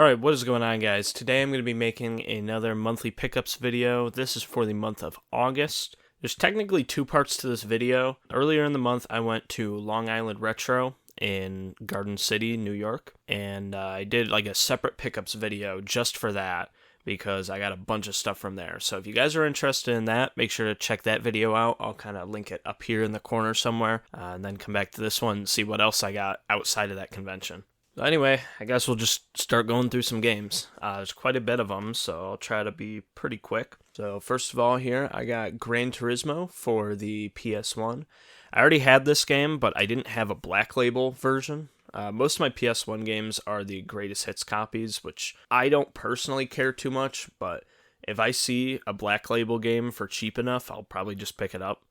Alright, what is going on, guys? Today I'm going to be making another monthly pickups video. This is for the month of August. There's technically two parts to this video. Earlier in the month, I went to Long Island Retro in Garden City, New York, and I did like a separate pickups video just for that because I got a bunch of stuff from there. So if you guys are interested in that, make sure to check that video out. I'll kind of link it up here in the corner somewhere, and then come back to this one and see what else I got outside of that convention. So anyway, I guess we'll just start going through some games. There's quite a bit of them, so I'll try to be pretty quick. So first of all here, I got Gran Turismo for the PS1. I already had this game, but I didn't have a Black Label version. Most of my PS1 games are the greatest hits copies, which I don't personally care too much, but if I see a Black Label game for cheap enough, I'll probably just pick it up.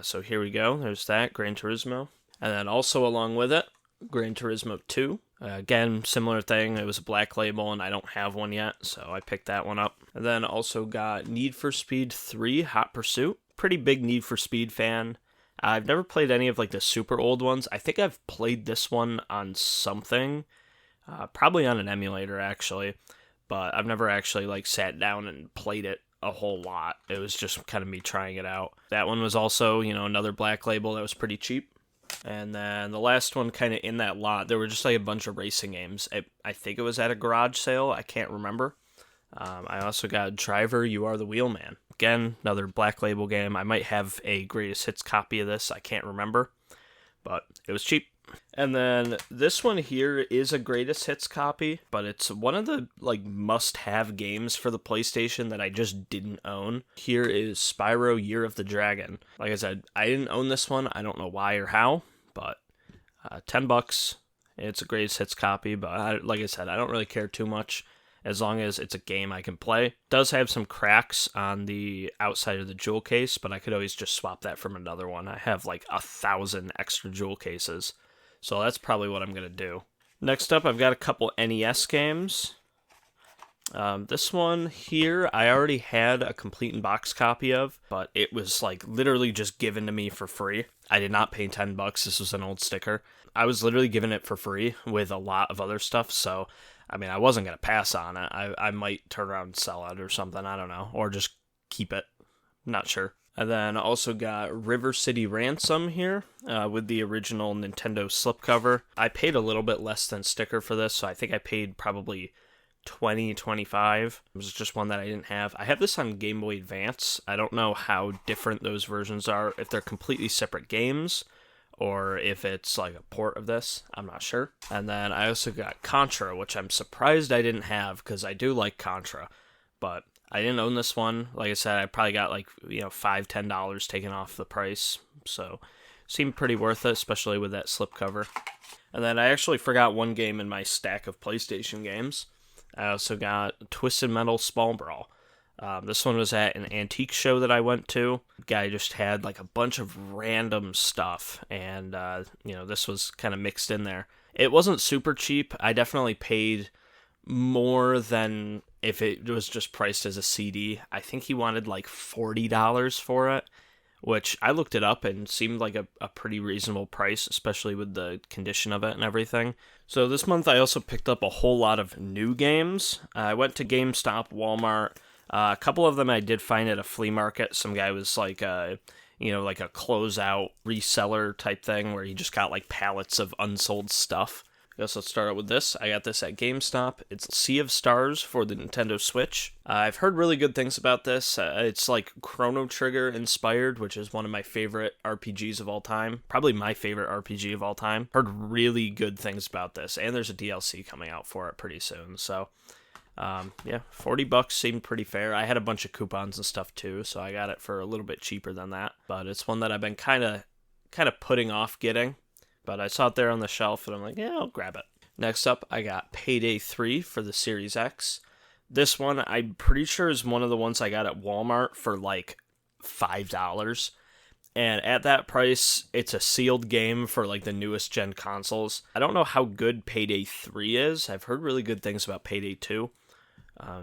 So here we go, there's that, Gran Turismo. And then also along with it, Gran Turismo 2. Again, similar thing. It was a Black Label, and I don't have one yet, so I picked that one up. And then also got Need for Speed 3 Hot Pursuit. Pretty big Need for Speed fan. I've never played any of like the super old ones. I think I've played this one on something, probably on an emulator actually, but I've never actually like sat down and played it a whole lot. It was just kind of me trying it out. That one was also, another Black Label that was pretty cheap. And then the last one kind of in that lot, there were just like a bunch of racing games. I think it was at a garage sale. I can't remember. I also got Driver, You Are the Wheelman. Again, another Black Label game. I might have a greatest hits copy of this. I can't remember. But it was cheap. And then this one here is a greatest hits copy, but it's one of the like must-have games for the PlayStation that I just didn't own. Here is Spyro Year of the Dragon. Like I said, I didn't own this one. I don't know why or how, but $10. It's a greatest hits copy, but like I said, I don't really care too much as long as it's a game I can play. It does have some cracks on the outside of the jewel case, but I could always just swap that from another one. I have like 1,000 extra jewel cases. So that's probably what I'm going to do. Next up, I've got a couple NES games. This one here, I already had a complete in-box copy of, but it was like literally just given to me for free. I did not pay $10. This was an old sticker. I was literally given it for free with a lot of other stuff, so I mean, I wasn't going to pass on it. I might turn around and sell it or something, I don't know, or just keep it. Not sure. And then also got River City Ransom here with the original Nintendo slipcover. I paid a little bit less than sticker for this, so I think I paid probably $20, $25. It was just one that I didn't have. I have this on Game Boy Advance. I don't know how different those versions are, if they're completely separate games or if it's like a port of this. I'm not sure. And then I also got Contra, which I'm surprised I didn't have because I do like Contra, but I didn't own this one. Like I said, I probably got like, $5, $10 taken off the price. So seemed pretty worth it, especially with that slipcover. And then I actually forgot one game in my stack of PlayStation games. I also got Twisted Metal Small Brawl. This one was at an antique show that I went to. The guy just had like a bunch of random stuff, and this was kind of mixed in there. It wasn't super cheap. I definitely paid more than if it was just priced as a CD. I think he wanted like $40 for it, which I looked it up and seemed like a pretty reasonable price, especially with the condition of it and everything. So this month I also picked up a whole lot of new games. I went to GameStop, Walmart. A couple of them I did find at a flea market. Some guy was like like a closeout reseller type thing where he just got like pallets of unsold stuff. I guess let's start out with this. I got this at GameStop. It's Sea of Stars for the Nintendo Switch. I've heard really good things about this. It's like Chrono Trigger inspired, which is one of my favorite RPGs of all time. Probably my favorite RPG of all time. Heard really good things about this, and there's a DLC coming out for it pretty soon. So, $40 seemed pretty fair. I had a bunch of coupons and stuff too, so I got it for a little bit cheaper than that. But it's one that I've been kind of putting off getting. But I saw it there on the shelf, and I'm like, yeah, I'll grab it. Next up, I got Payday 3 for the Series X. This one, I'm pretty sure is one of the ones I got at Walmart for like $5. And at that price, it's a sealed game for like the newest gen consoles. I don't know how good Payday 3 is. I've heard really good things about Payday 2.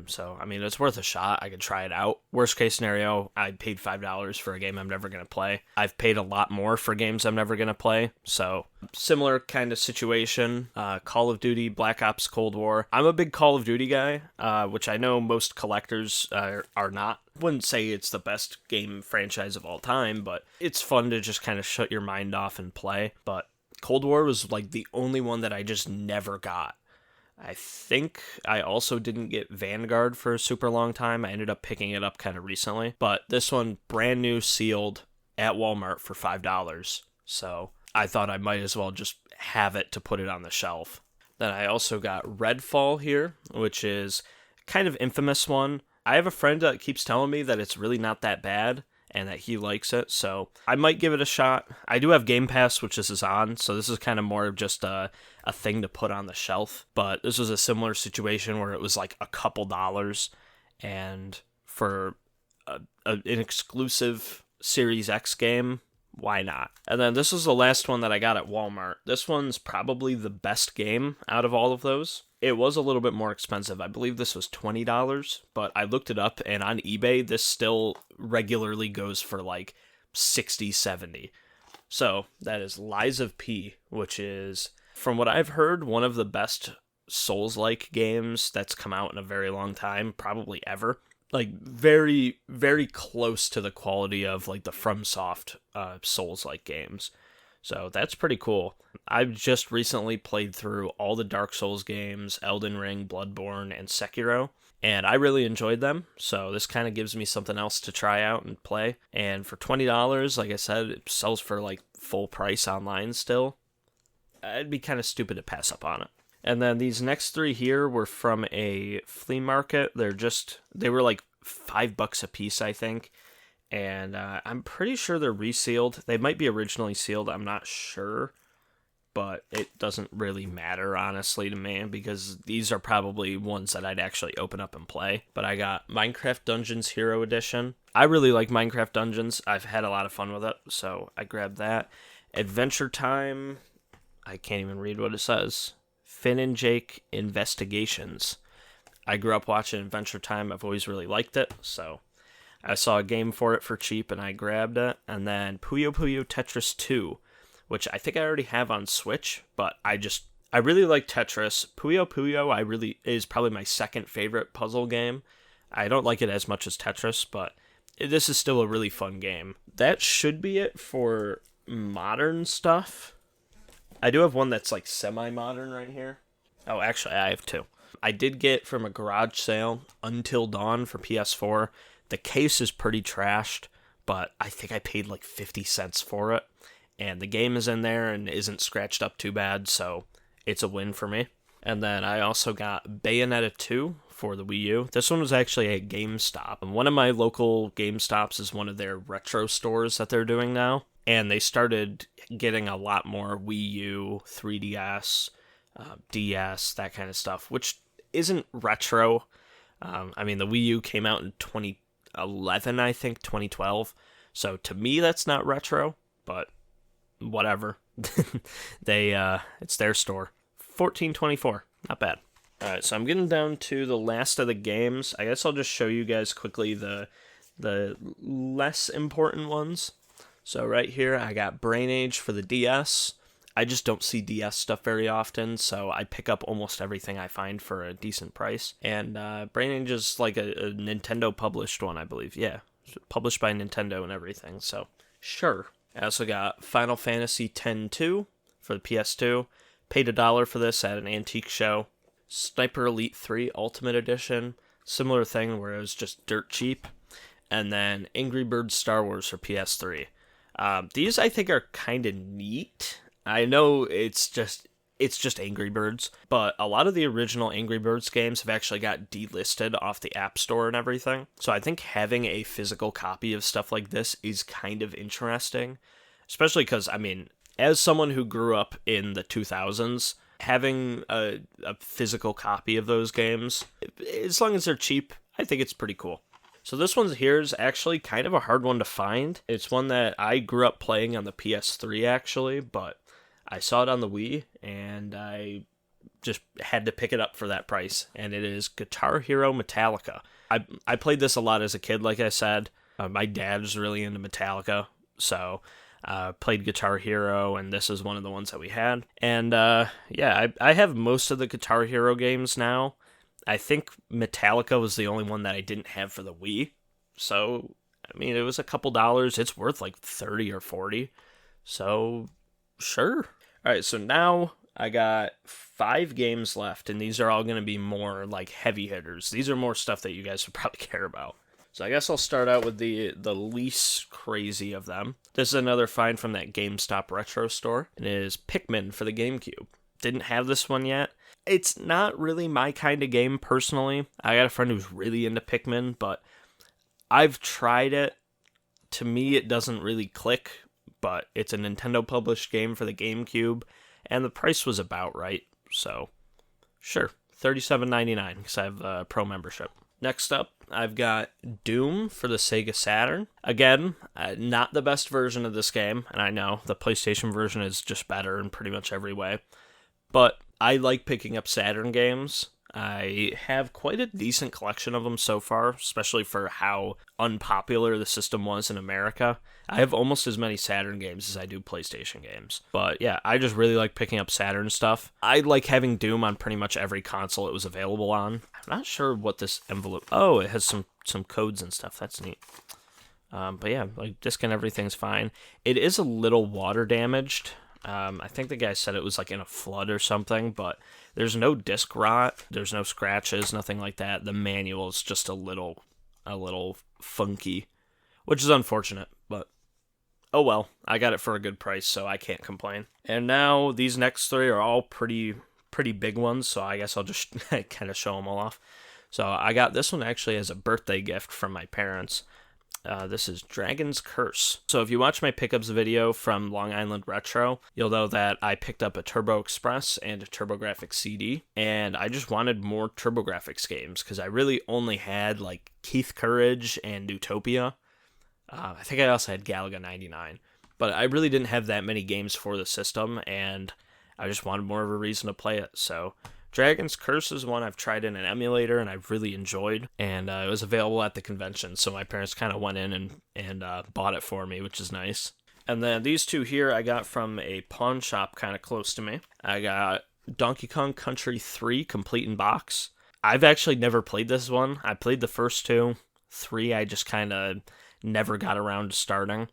So, I mean, it's worth a shot. I could try it out. Worst case scenario, I paid $5 for a game I'm never going to play. I've paid a lot more for games I'm never going to play. So, similar kind of situation. Call of Duty, Black Ops Cold War. I'm a big Call of Duty guy, which I know most collectors are not. Wouldn't say it's the best game franchise of all time, but it's fun to just kind of shut your mind off and play. But Cold War was like the only one that I just never got. I think I also didn't get Vanguard for a super long time. I ended up picking it up kind of recently. But this one, brand new, sealed at Walmart for $5. So I thought I might as well just have it to put it on the shelf. Then I also got Redfall here, which is kind of infamous one. I have a friend that keeps telling me that it's really not that bad and that he likes it, so I might give it a shot. I do have Game Pass, which this is on, so this is kind of more of just a thing to put on the shelf. But this was a similar situation where it was like a couple dollars, and for an exclusive Series X game, why not? And then this was the last one that I got at Walmart. This one's probably the best game out of all of those. It was a little bit more expensive. I believe this was $20, but I looked it up, and on eBay, this still regularly goes for like $60, $70. So that is Lies of P, which is, from what I've heard, one of the best Souls-like games that's come out in a very long time, probably ever. Like, very, very close to the quality of like the FromSoft Souls-like games. So that's pretty cool. I've just recently played through all the Dark Souls games, Elden Ring, Bloodborne, and Sekiro, and I really enjoyed them. So this kind of gives me something else to try out and play. And for $20, like I said, it sells for like full price online still. It'd be kind of stupid to pass up on it. And then these next three here were from a flea market. They were like $5 a piece, I think. And I'm pretty sure they're resealed. They might be originally sealed, I'm not sure. But it doesn't really matter, honestly, to me, because these are probably ones that I'd actually open up and play. But I got Minecraft Dungeons Hero Edition. I really like Minecraft Dungeons. I've had a lot of fun with it, so I grabbed that. Adventure Time. I can't even read what it says. Finn and Jake Investigations. I grew up watching Adventure Time. I've always really liked it, so I saw a game for it for cheap and I grabbed it. And then Puyo Puyo Tetris 2, which I think I already have on Switch, but I really like Tetris. Puyo Puyo is probably my second favorite puzzle game. I don't like it as much as Tetris, but this is still a really fun game. That should be it for modern stuff. I do have one that's like semi-modern right here. Oh, actually, I have two. I did get from a garage sale Until Dawn for PS4. The case is pretty trashed, but I think I paid like 50 cents for it. And the game is in there and isn't scratched up too bad, so it's a win for me. And then I also got Bayonetta 2 for the Wii U. This one was actually at GameStop. And one of my local GameStops is one of their retro stores that they're doing now. And they started getting a lot more Wii U, 3DS, DS, that kind of stuff, which isn't retro. I mean, the Wii U came out in 2011, I think, 2012. So to me, that's not retro, but whatever. It's their store. $14.24, not bad. All right, so I'm getting down to the last of the games. I guess I'll just show you guys quickly the less important ones. So right here, I got Brain Age for the DS. I just don't see DS stuff very often, so I pick up almost everything I find for a decent price. And Brain Age is like a Nintendo published one, I believe. Yeah, published by Nintendo and everything, so sure. I also got Final Fantasy X-2 for the PS2. Paid $1 for this at an antique show. Sniper Elite 3 Ultimate Edition. Similar thing where it was just dirt cheap. And then Angry Birds Star Wars for PS3. These I think are kind of neat. I know it's just Angry Birds, but a lot of the original Angry Birds games have actually got delisted off the App Store and everything. So I think having a physical copy of stuff like this is kind of interesting, especially because, I mean, as someone who grew up in the 2000s, having a physical copy of those games, as long as they're cheap, I think it's pretty cool. So this one here is actually kind of a hard one to find. It's one that I grew up playing on the PS3 actually, but I saw it on the Wii and I just had to pick it up for that price, and it is Guitar Hero Metallica. I played this a lot as a kid, like I said. My dad was really into Metallica, so played Guitar Hero, and this is one of the ones that we had. And yeah, I have most of the Guitar Hero games now. I think Metallica was the only one that I didn't have for the Wii. So, I mean, it was a couple dollars. It's worth like 30 or 40. So, sure. All right, so now I got 5 games left, and these are all going to be more like heavy hitters. These are more stuff that you guys would probably care about. So I guess I'll start out with the least crazy of them. This is another find from that GameStop Retro store, and it is Pikmin for the GameCube. Didn't have this one yet. It's not really my kind of game personally. I got a friend who's really into Pikmin, but I've tried it. To me, it doesn't really click, but it's a Nintendo published game for the GameCube, and the price was about right, so sure, $37.99 because I have a pro membership. Next up, I've got Doom for the Sega Saturn. Again, not the best version of this game, and I know the PlayStation version is just better in pretty much every way, but I like picking up Saturn games. I have quite a decent collection of them so far, especially for how unpopular the system was in America. I have almost as many Saturn games as I do PlayStation games. But yeah, I just really like picking up Saturn stuff. I like having Doom on pretty much every console it was available on. I'm not sure what this envelope... Oh, it has some codes and stuff. That's neat. But yeah, like disc and everything's fine. It is a little water damaged. I think the guy said it was like in a flood or something, but there's no disc rot, there's no scratches, nothing like that. The manual is just a little funky, which is unfortunate, but oh well, I got it for a good price, so I can't complain. And now these next 3 are all pretty big ones, so I guess I'll just kind of show them all off. So I got this one actually as a birthday gift from my parents. This is Dragon's Curse. So if you watch my pickups video from Long Island Retro, you'll know that I picked up a Turbo Express and a TurboGrafx CD, and I just wanted more TurboGrafx games because I really only had like Keith Courage and Utopia. I think I also had Galaga 99, but I really didn't have that many games for the system, and I just wanted more of a reason to play it. So Dragon's Curse is one I've tried in an emulator and I've really enjoyed, and it was available at the convention, so my parents kind of went in and bought it for me, which is nice. And then these 2 here I got from a pawn shop kind of close to me. I got Donkey Kong Country 3 complete in box. I've actually never played this one. I played the first 2. 3 I just kind of never got around to starting,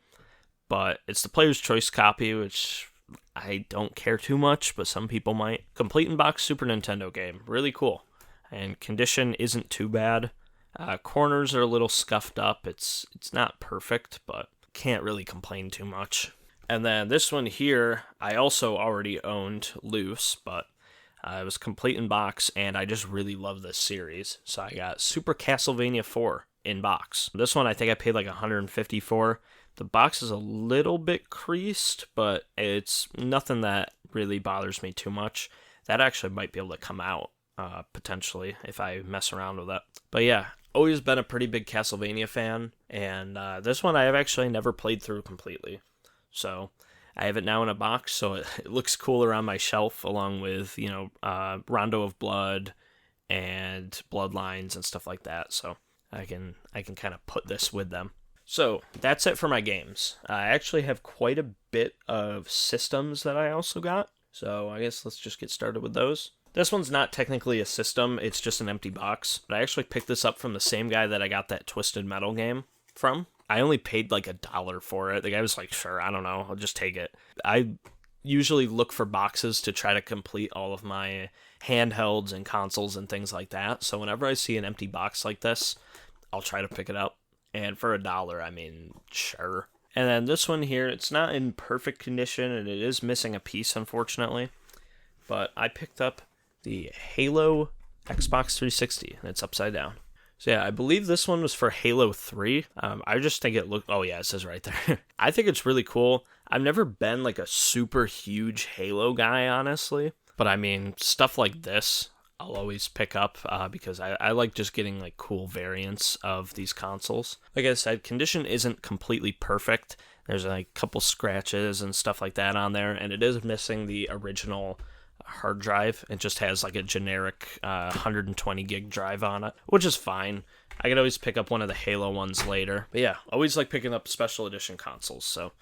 but it's the Player's Choice copy, which I don't care too much, but some people might. Complete in box Super Nintendo game. Really cool. And condition isn't too bad. Corners are a little scuffed up. It's not perfect, but can't really complain too much. And then this one here, I also already owned loose, but it was complete in box, and I just really love this series. So I got Super Castlevania 4 in box. This one I think I paid like $150 for. The box is a little bit creased, but it's nothing that really bothers me too much. That actually might be able to come out, potentially, if I mess around with it. But yeah, always been a pretty big Castlevania fan, and this one I have actually never played through completely. So I have it now in a box, so it looks cool around my shelf, along with, Rondo of Blood and Bloodlines and stuff like that. So I can kind of put this with them. So that's it for my games. I actually have quite a bit of systems that I also got. So I guess let's just get started with those. This one's not technically a system, it's just an empty box. But I actually picked this up from the same guy that I got that Twisted Metal game from. I only paid like $1 for it. The guy was like, sure, I don't know, I'll just take it. I usually look for boxes to try to complete all of my handhelds and consoles and things like that. So whenever I see an empty box like this, I'll try to pick it up. And for $1, I mean, sure. And then this one here, it's not in perfect condition, and it is missing a piece, unfortunately. But I picked up the Halo Xbox 360, and it's upside down. So yeah, I believe this one was for Halo 3. I just think it looked... Oh yeah, it says right there. I think it's really cool. I've never been like a super huge Halo guy, honestly. But I mean, stuff like this, I'll always pick up because I like just getting like cool variants of these consoles. Like I said, condition isn't completely perfect. There's like a couple scratches and stuff like that on there, and it is missing the original hard drive. It just has like a generic 120 gig drive on it, which is fine. I could always pick up one of the Halo ones later. But yeah, always like picking up special edition consoles. So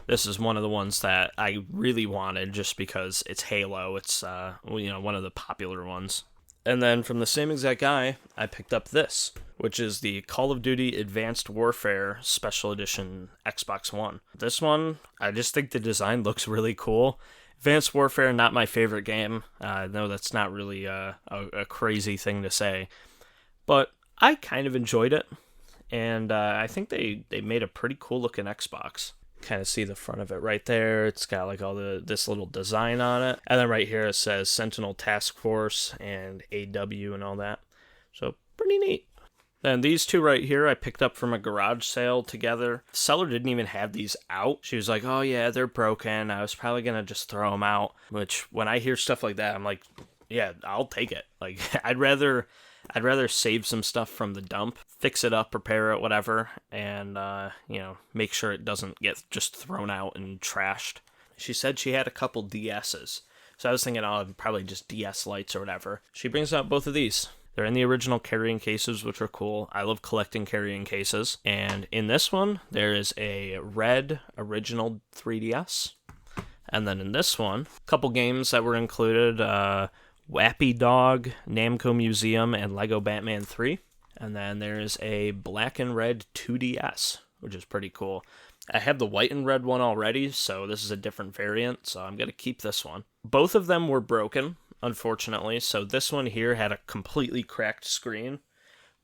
this is one of the ones that I really wanted just because it's Halo. It's one of the popular ones. And then from the same exact guy, I picked up this, which is the Call of Duty Advanced Warfare Special Edition Xbox One. This one, I just think the design looks really cool. Advanced Warfare, not my favorite game. I know that's not really a crazy thing to say, but I kind of enjoyed it, and I think they made a pretty cool looking Xbox. Kind of see the front of it right there. It's got like all this little design on it, and then right here it says Sentinel Task Force and AW and all that. So pretty neat. Then these two right here I picked up from a garage sale together. The seller didn't even have these out. She was like, "Oh yeah, they're broken." I was probably gonna just throw them out. Which when I hear stuff like that, I'm like, "Yeah, I'll take it." Like I'd rather save some stuff from the dump, fix it up, repair it, whatever, and, make sure it doesn't get just thrown out and trashed. She said she had a couple DS's. So I was thinking, probably just DS lights or whatever. She brings out both of these. They're in the original carrying cases, which are cool. I love collecting carrying cases. And in this one, there is a red original 3DS. And then in this one, a couple games that were included, Wappy Dog, Namco Museum, and Lego Batman 3. And then there's a black and red 2DS, which is pretty cool. I have the white and red one already, so this is a different variant, so I'm going to keep this one. Both of them were broken, unfortunately, so this one here had a completely cracked screen,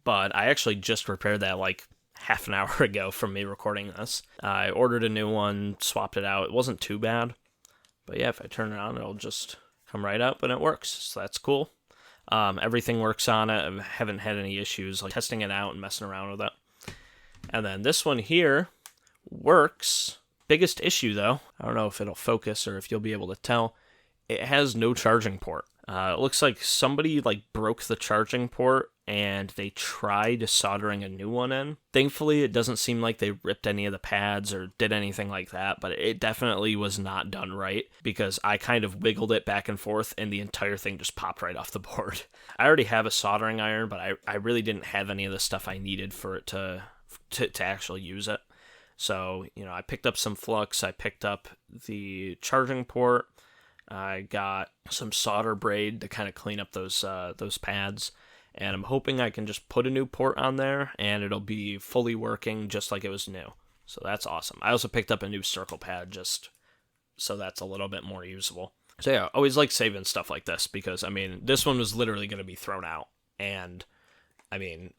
but I actually just repaired that like half an hour ago from me recording this. I ordered a new one, swapped it out. It wasn't too bad, but yeah, if I turn it on, it'll just come right up and it works, so that's cool. Everything works on it. I haven't had any issues like testing it out and messing around with it. And then this one here works. Biggest issue though, I don't know if it'll focus or if you'll be able to tell, it has no charging port. It looks like somebody broke the charging port and they tried soldering a new one in. Thankfully, it doesn't seem like they ripped any of the pads or did anything like that, but it definitely was not done right because I kind of wiggled it back and forth and the entire thing just popped right off the board. I already have a soldering iron, but I really didn't have any of the stuff I needed for it to actually use it. So, I picked up some flux, I picked up the charging port, I got some solder braid to kind of clean up those pads, and I'm hoping I can just put a new port on there and it'll be fully working just like it was new. So that's awesome. I also picked up a new circle pad just so that's a little bit more usable. So yeah, always like saving stuff like this because, this one was literally going to be thrown out, and,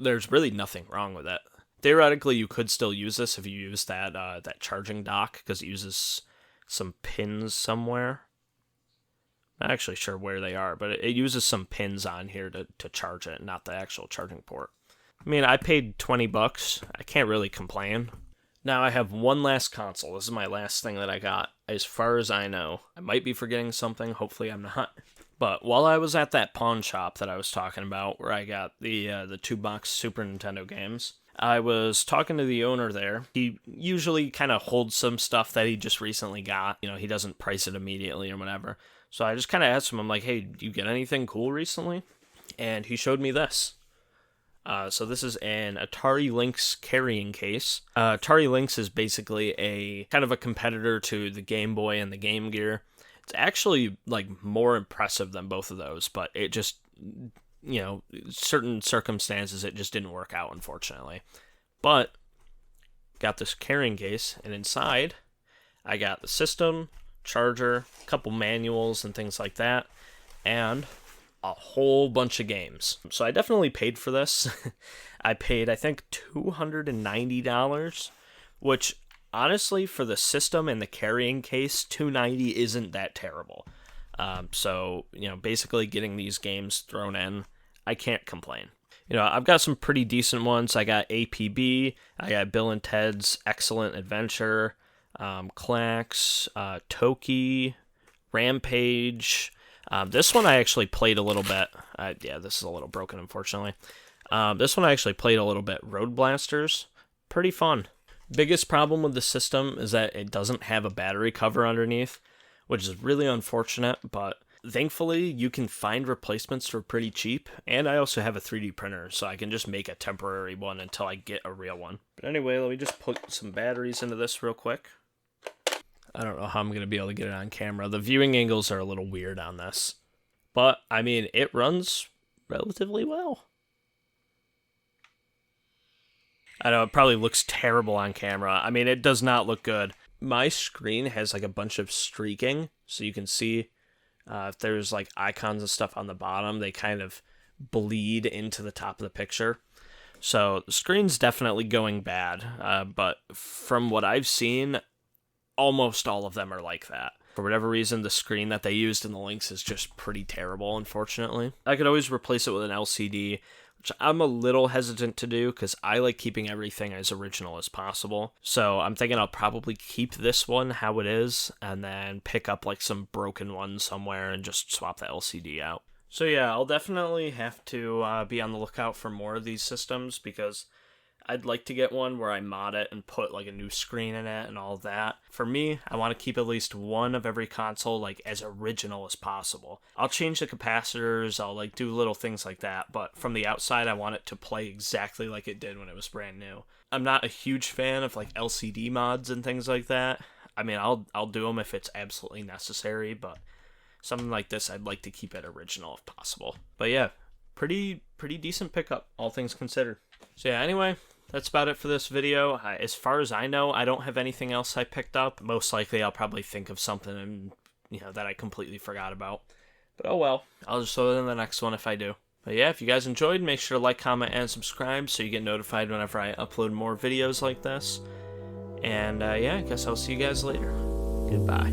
there's really nothing wrong with it. Theoretically, you could still use this if you use that charging dock because it uses some pins somewhere. Not actually sure where they are, but it uses some pins on here to charge it, not the actual charging port. I paid $20. I can't really complain. Now I have one last console. This is my last thing that I got, as far as I know. I might be forgetting something. Hopefully I'm not. But while I was at that pawn shop that I was talking about, where I got the 2-box Super Nintendo games, I was talking to the owner there. He usually kind of holds some stuff that he just recently got. He doesn't price it immediately or whatever. So I just kind of asked him, I'm like, hey, do you get anything cool recently? And he showed me this. So this is an Atari Lynx carrying case. Atari Lynx is basically a kind of a competitor to the Game Boy and the Game Gear. It's actually more impressive than both of those, but it just, certain circumstances it just didn't work out, unfortunately. But got this carrying case, and inside I got the system, charger, a couple manuals and things like that, and a whole bunch of games. So I definitely paid for this. I paid, I think, $290, which honestly, for the system and the carrying case, $290 isn't that terrible. So, basically getting these games thrown in, I can't complain. I've got some pretty decent ones. I got APB, I got Bill and Ted's Excellent Adventure, Clax, Toki, Rampage. This one I actually played a little bit. This is a little broken, unfortunately. This one I actually played a little bit. Road Blasters, pretty fun. Biggest problem with the system is that it doesn't have a battery cover underneath, which is really unfortunate, but Thankfully, you can find replacements for pretty cheap, and I also have a 3D printer, so I can just make a temporary one until I get a real one. But anyway, let me just put some batteries into this real quick. I don't know how I'm going to be able to get it on camera. The viewing angles are a little weird on this. But, I mean, it runs relatively well. I know, it probably looks terrible on camera. I mean, it does not look good. My screen has like a bunch of streaking, so you can see if there's like icons and stuff on the bottom, they kind of bleed into the top of the picture. So the screen's definitely going bad, but from what I've seen, almost all of them are like that. For whatever reason, the screen that they used in the Lynx is just pretty terrible, unfortunately. I could always replace it with an LCD, which I'm a little hesitant to do because I like keeping everything as original as possible. So I'm thinking I'll probably keep this one how it is and then pick up like some broken one somewhere and just swap the LCD out. So yeah, I'll definitely have to be on the lookout for more of these systems because I'd like to get one where I mod it and put like a new screen in it and all that. For me, I want to keep at least one of every console like as original as possible. I'll change the capacitors, I'll like do little things like that, but from the outside I want it to play exactly like it did when it was brand new. I'm not a huge fan of like LCD mods and things like that. I mean, I'll do them if it's absolutely necessary, but something like this I'd like to keep it original if possible. But yeah, pretty decent pickup, all things considered. So yeah, anyway, that's about it for this video. As far as I know, I don't have anything else I picked up. Most likely I'll probably think of something that I completely forgot about. But oh well, I'll just throw it in the next one if I do. But yeah, if you guys enjoyed, make sure to like, comment, and subscribe so you get notified whenever I upload more videos like this. And yeah, I guess I'll see you guys later. Goodbye.